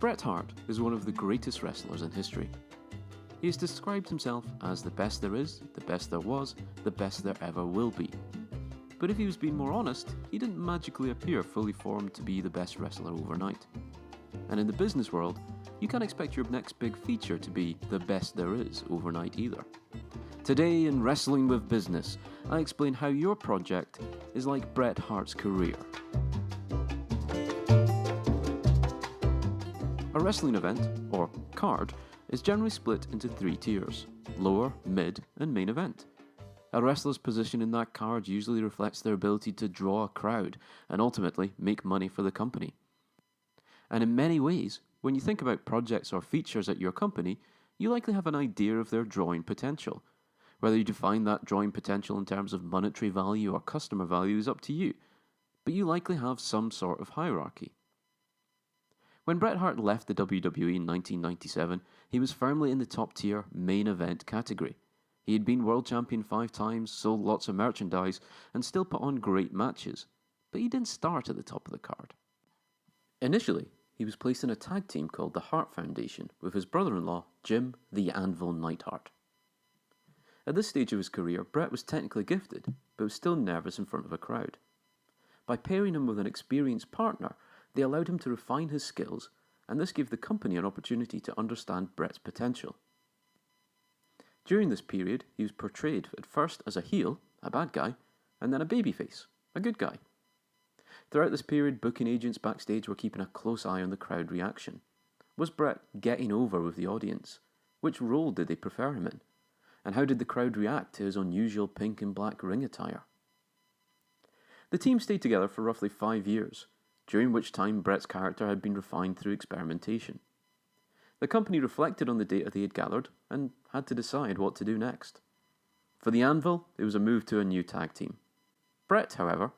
Bret Hart is one of the greatest wrestlers in history. He has described himself as the best there is, the best there was, the best there ever will be. But if he was being more honest, he didn't magically appear fully formed to be the best wrestler overnight. And in the business world, you can't expect your next big feature to be the best there is overnight either. Today in Wrestling with Business, I explain how your project is like Bret Hart's career. A wrestling event, or card, is generally split into 3 tiers: lower, mid, and main event. A wrestler's position in that card usually reflects their ability to draw a crowd and ultimately make money for the company. And in many ways, when you think about projects or features at your company, you likely have an idea of their drawing potential. Whether you define that drawing potential in terms of monetary value or customer value is up to you, but you likely have some sort of hierarchy. When Bret Hart left the WWE in 1997, he was firmly in the top tier main event category. He had been world champion 5 times, sold lots of merchandise, and still put on great matches, but he didn't start at the top of the card. Initially, he was placed in a tag team called the Hart Foundation with his brother-in-law, Jim the Anvil Neidhart. At this stage of his career, Bret was technically gifted, but was still nervous in front of a crowd. By pairing him with an experienced partner, they allowed him to refine his skills, and this gave the company an opportunity to understand Bret's potential. During this period, he was portrayed at first as a heel, a bad guy, and then a babyface, a good guy. Throughout this period, booking agents backstage were keeping a close eye on the crowd reaction. Was Bret getting over with the audience? Which role did they prefer him in? And how did the crowd react to his unusual pink and black ring attire? The team stayed together for roughly 5 years, during which time Bret's character had been refined through experimentation. The company reflected on the data they had gathered and had to decide what to do next. For the Anvil, it was a move to a new tag team. Bret, however,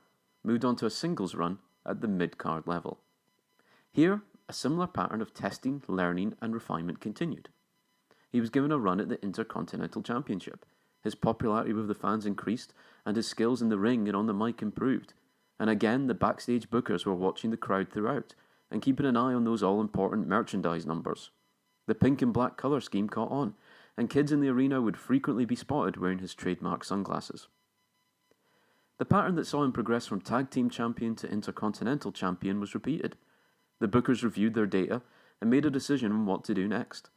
moved on to a singles run at the mid-card level. Here, a similar pattern of testing, learning, and refinement continued. He was given a run at the Intercontinental Championship. His popularity with the fans increased, and his skills in the ring and on the mic improved. And again, the backstage bookers were watching the crowd throughout, and keeping an eye on those all-important merchandise numbers. The pink and black colour scheme caught on, and kids in the arena would frequently be spotted wearing his trademark sunglasses. The pattern that saw him progress from tag team champion to intercontinental champion was repeated. The bookers reviewed their data and made a decision on what to do next.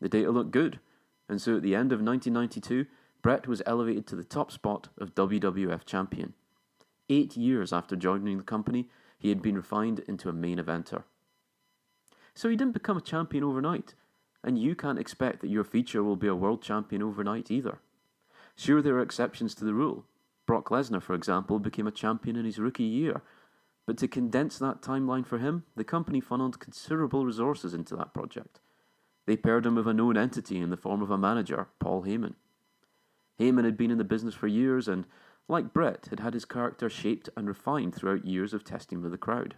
The data looked good, and so at the end of 1992, Bret was elevated to the top spot of WWF champion. 8 years after joining the company, he had been refined into a main eventer. So he didn't become a champion overnight, and you can't expect that your feature will be a world champion overnight either. Sure, there are exceptions to the rule. Brock Lesnar, for example, became a champion in his rookie year, but to condense that timeline for him, the company funneled considerable resources into that project. They paired him with a known entity in the form of a manager, Paul Heyman. Heyman had been in the business for years and, like Bret, had had his character shaped and refined throughout years of testing with the crowd.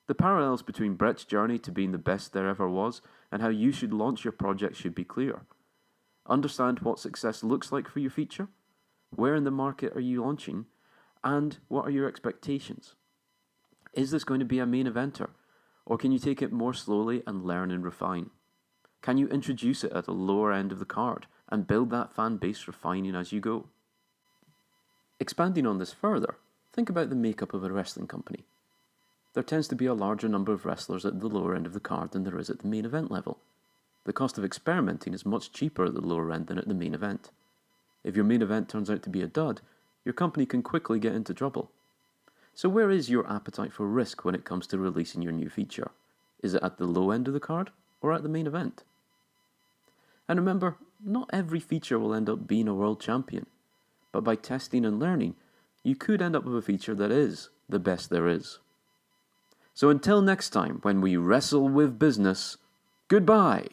The parallels between Bret's journey to being the best there ever was and how you should launch your project should be clear. Understand what success looks like for your feature, where in the market are you launching, and what are your expectations. Is this going to be a main eventer, or can you take it more slowly and learn and refine? Can you introduce it at the lower end of the card and build that fan base refining as you go? Expanding on this further, think about the makeup of a wrestling company. There tends to be a larger number of wrestlers at the lower end of the card than there is at the main event level. The cost of experimenting is much cheaper at the lower end than at the main event. If your main event turns out to be a dud, your company can quickly get into trouble. So where is your appetite for risk when it comes to releasing your new feature? Is it at the low end of the card or at the main event? And remember, not every feature will end up being a world champion. But by testing and learning, you could end up with a feature that is the best there is. So until next time, when we wrestle with business, goodbye!